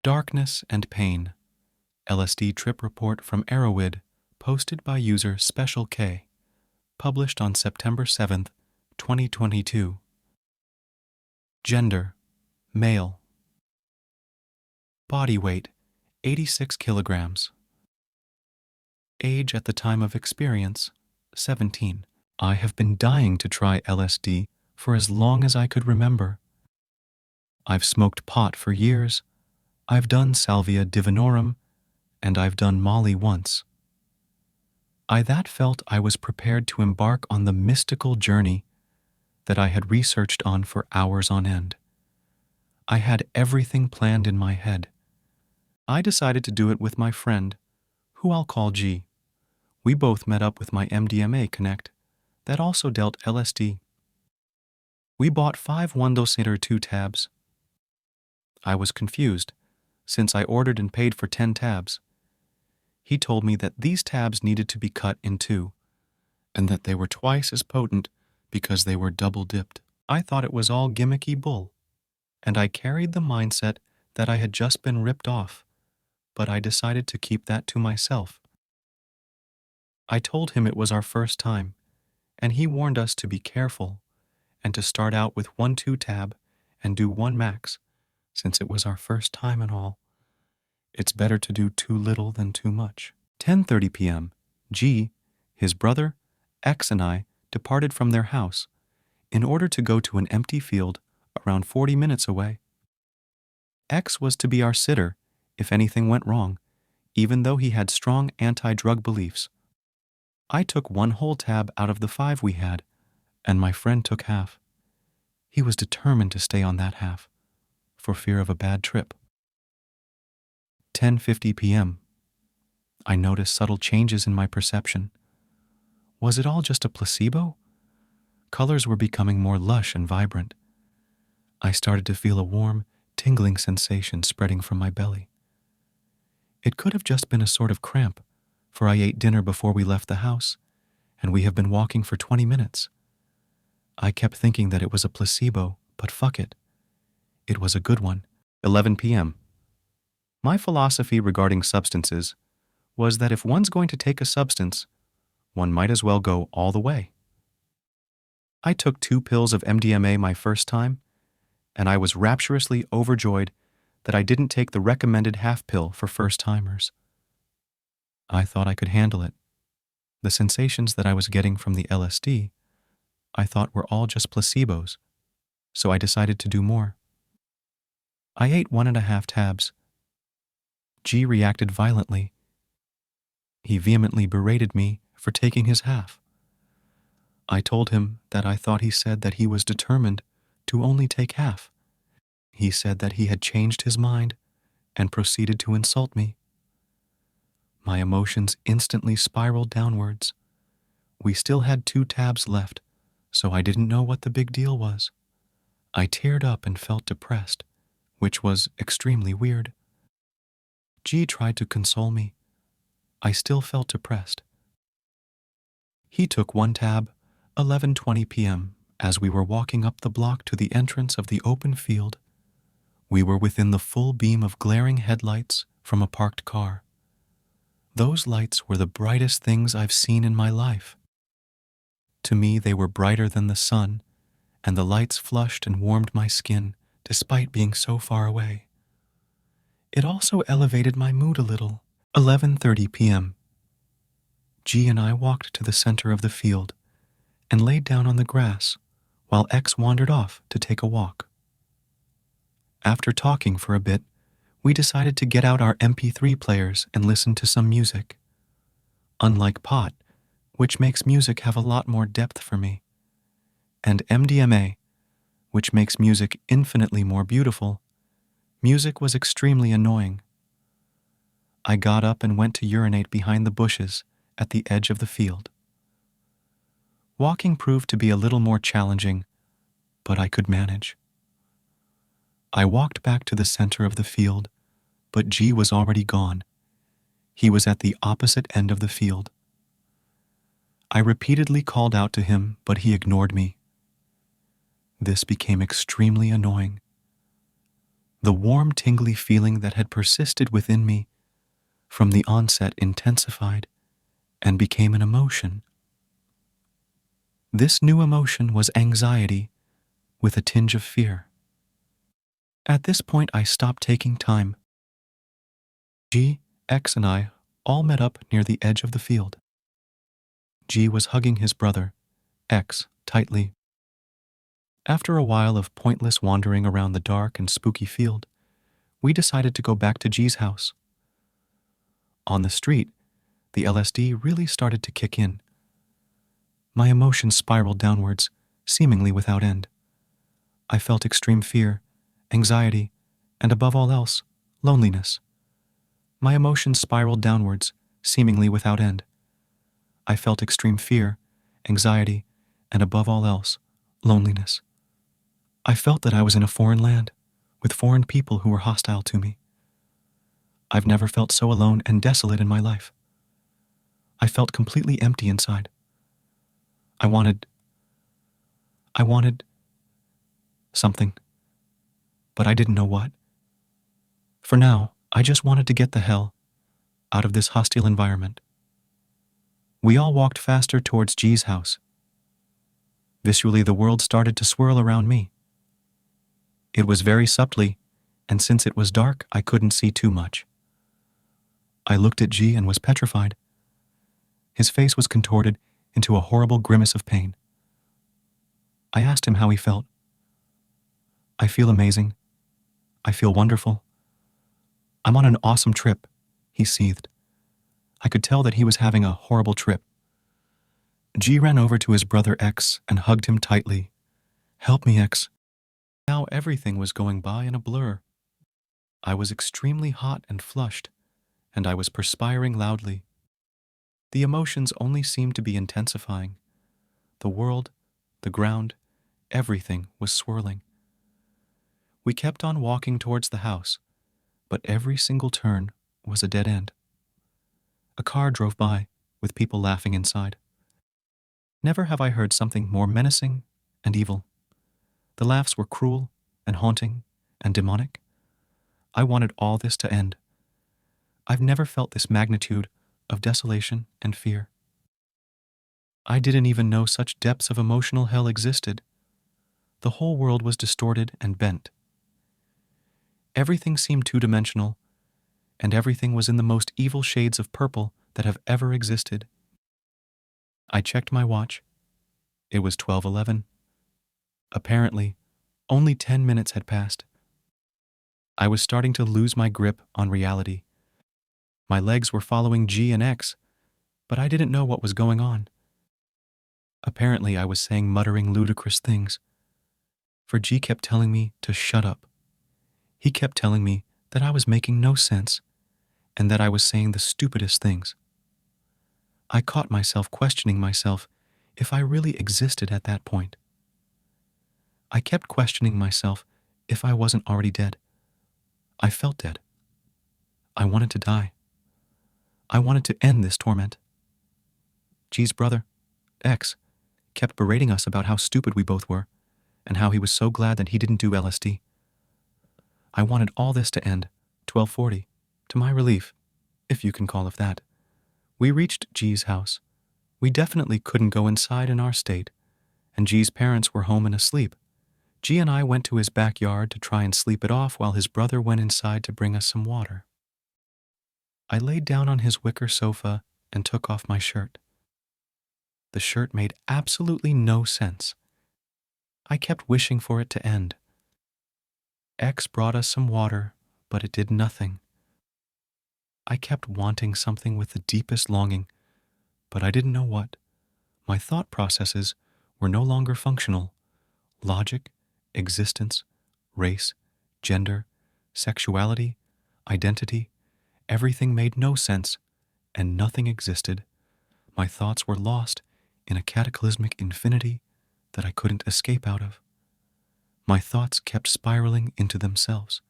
Darkness and Pain, LSD Trip Report from Arrowhead, posted by user Special K, published on September 7th, 2022. Gender, male. Body weight, 86 kilograms. Age at the time of experience, 17. I have been dying to try LSD for as long as I could remember. I've smoked pot for years, I've done salvia divinorum, and I've done Molly once. I that felt I was prepared to embark on the mystical journey that I had researched on for hours on end. I had everything planned in my head. I decided to do it with my friend, who I'll call G. We both met up with my MDMA connect that also dealt LSD. We bought 5 1-doser 2 tabs. I was confused, since I ordered and paid for 10 tabs. He told me that these tabs needed to be cut in 2, and that they were twice as potent because they were double-dipped. I thought it was all gimmicky bull, and I carried the mindset that I had just been ripped off, but I decided to keep that to myself. I told him it was our first time, and he warned us to be careful and to start out with 1-2 tab and do 1 max, since it was our first time and all. It's better to do too little than too much. 10:30 p.m., G, his brother, X, and I departed from their house in order to go to an empty field around 40 minutes away. X was to be our sitter if anything went wrong, even though he had strong anti-drug beliefs. I took 1 whole tab out of the 5 we had, and my friend took half. He was determined to stay on that half, for fear of a bad trip. 10:50 p.m. I noticed subtle changes in my perception. Was it all just a placebo? Colors were becoming more lush and vibrant. I started to feel a warm, tingling sensation spreading from my belly. It could have just been a sort of cramp, for I ate dinner before we left the house, and we have been walking for 20 minutes. I kept thinking that it was a placebo, but fuck it. It was a good one. 11 p.m. My philosophy regarding substances was that if one's going to take a substance, one might as well go all the way. I took 2 pills of MDMA my first time, and I was rapturously overjoyed that I didn't take the recommended half pill for first-timers. I thought I could handle it. The sensations that I was getting from the LSD, I thought were all just placebos, so I decided to do more. I ate 1.5 tabs. G reacted violently. He vehemently berated me for taking his half. I told him that I thought he said that he was determined to only take half. He said that he had changed his mind and proceeded to insult me. My emotions instantly spiraled downwards. We still had 2 tabs left, so I didn't know what the big deal was. I teared up and felt depressed, which was extremely weird. G tried to console me. I still felt depressed. He took 1 tab, 11:20 p.m., as we were walking up the block to the entrance of the open field. We were within the full beam of glaring headlights from a parked car. Those lights were the brightest things I've seen in my life. To me, they were brighter than the sun, and the lights flushed and warmed my skin despite being so far away. It also elevated my mood a little. 11:30 p.m. G and I walked to the center of the field and laid down on the grass while X wandered off to take a walk. After talking for a bit, we decided to get out our MP3 players and listen to some music. Unlike pot, which makes music have a lot more depth for me, and MDMA, which makes music infinitely more beautiful, music was extremely annoying. I got up and went to urinate behind the bushes at the edge of the field. Walking proved to be a little more challenging, but I could manage. I walked back to the center of the field, but G was already gone. He was at the opposite end of the field. I repeatedly called out to him, but he ignored me. This became extremely annoying. The warm, tingly feeling that had persisted within me from the onset intensified and became an emotion. This new emotion was anxiety with a tinge of fear. At this point, I stopped taking time. G, X, and I all met up near the edge of the field. G was hugging his brother, X, tightly. After a while of pointless wandering around the dark and spooky field, we decided to go back to G's house. On the street, the LSD really started to kick in. My emotions spiraled downwards, seemingly without end. I felt extreme fear, anxiety, and above all else, loneliness. My emotions spiraled downwards, seemingly without end. I felt extreme fear, anxiety, and above all else, loneliness. I felt that I was in a foreign land, with foreign people who were hostile to me. I've never felt so alone and desolate in my life. I felt completely empty inside. I wanted something, but I didn't know what. For now, I just wanted to get the hell out of this hostile environment. We all walked faster towards G's house. Visually, the world started to swirl around me. It was very subtly, and since it was dark, I couldn't see too much. I looked at G and was petrified. His face was contorted into a horrible grimace of pain. I asked him how he felt. I feel amazing. I feel wonderful. I'm on an awesome trip, he seethed. I could tell that he was having a horrible trip. G ran over to his brother X and hugged him tightly. Help me, X. Now everything was going by in a blur. I was extremely hot and flushed, and I was perspiring loudly. The emotions only seemed to be intensifying. The world, the ground, everything was swirling. We kept on walking towards the house, but every single turn was a dead end. A car drove by, with people laughing inside. Never have I heard something more menacing and evil. The laughs were cruel and haunting and demonic. I wanted all this to end. I've never felt this magnitude of desolation and fear. I didn't even know such depths of emotional hell existed. The whole world was distorted and bent. Everything seemed two-dimensional, and everything was in the most evil shades of purple that have ever existed. I checked my watch. It was 12:11. Apparently, only 10 minutes had passed. I was starting to lose my grip on reality. My legs were following G and X, but I didn't know what was going on. Apparently, I was saying muttering ludicrous things, for G kept telling me to shut up. He kept telling me that I was making no sense and that I was saying the stupidest things. I caught myself questioning myself if I really existed at that point. I kept questioning myself if I wasn't already dead. I felt dead. I wanted to die. I wanted to end this torment. G's brother, X, kept berating us about how stupid we both were and how he was so glad that he didn't do LSD. I wanted all this to end, 12:40, to my relief, if you can call it that. We reached G's house. We definitely couldn't go inside in our state, and G's parents were home and asleep. G and I went to his backyard to try and sleep it off while his brother went inside to bring us some water. I laid down on his wicker sofa and took off my shirt. The shirt made absolutely no sense. I kept wishing for it to end. X brought us some water, but it did nothing. I kept wanting something with the deepest longing, but I didn't know what. My thought processes were no longer functional. Logic, existence, race, gender, sexuality, identity, everything made no sense, and nothing existed. My thoughts were lost in a cataclysmic infinity that I couldn't escape out of. My thoughts kept spiraling into themselves.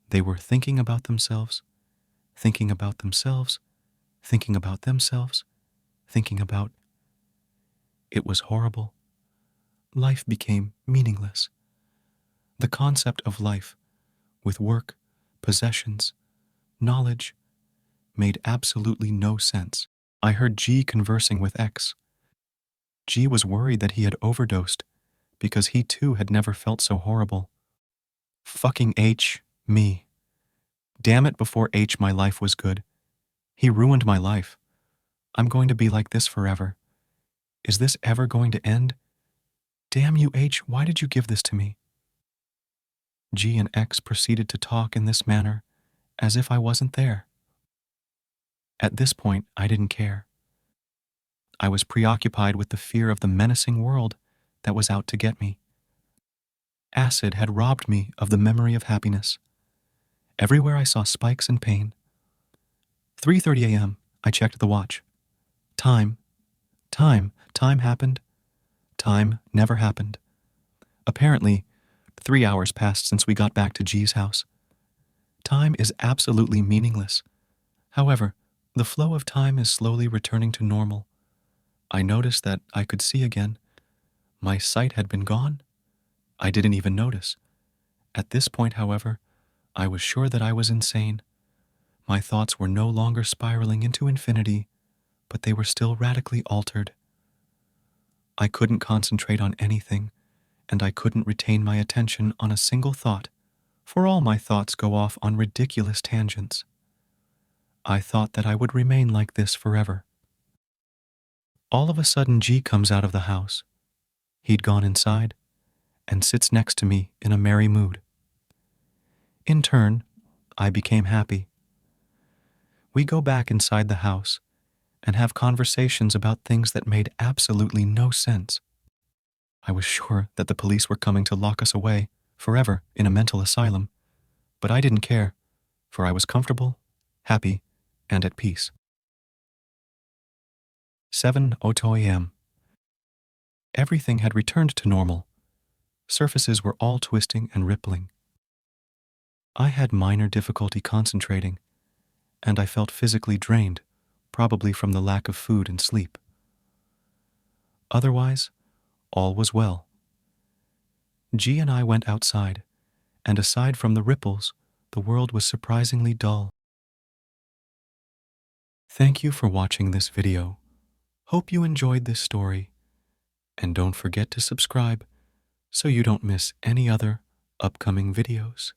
They were thinking about themselves, thinking about themselves, thinking about themselves, thinking about... It was horrible. Life became meaningless. The concept of life with work, possessions, knowledge, made absolutely no sense. I heard G conversing with X. G was worried that he had overdosed because he too had never felt so horrible. Fucking H, me. Damn it, before H my life was good. He ruined my life. I'm going to be like this forever. Is this ever going to end? Damn you, H, why did you give this to me? G and X proceeded to talk in this manner, as if I wasn't there. At this point, I didn't care. I was preoccupied with the fear of the menacing world that was out to get me. Acid had robbed me of the memory of happiness. Everywhere I saw spikes and pain. 3:30 a.m., I checked the watch. Time happened. Time never happened. Apparently, 3 hours passed since we got back to G's house. Time is absolutely meaningless. However, the flow of time is slowly returning to normal. I noticed that I could see again. My sight had been gone. I didn't even notice. At this point, however, I was sure that I was insane. My thoughts were no longer spiraling into infinity, but they were still radically altered. I couldn't concentrate on anything, and I couldn't retain my attention on a single thought, for all my thoughts go off on ridiculous tangents. I thought that I would remain like this forever. All of a sudden, G comes out of the house. He'd gone inside and sits next to me in a merry mood. In turn, I became happy. We go back inside the house and have conversations about things that made absolutely no sense. I was sure that the police were coming to lock us away forever in a mental asylum, but I didn't care, for I was comfortable, happy, and at peace. 7:02 a.m. Everything had returned to normal. Surfaces were all twisting and rippling. I had minor difficulty concentrating, and I felt physically drained, probably from the lack of food and sleep. Otherwise, all was well. G and I went outside, and aside from the ripples, the world was surprisingly dull. Thank you for watching this video. Hope you enjoyed this story, and don't forget to subscribe so you don't miss any other upcoming videos.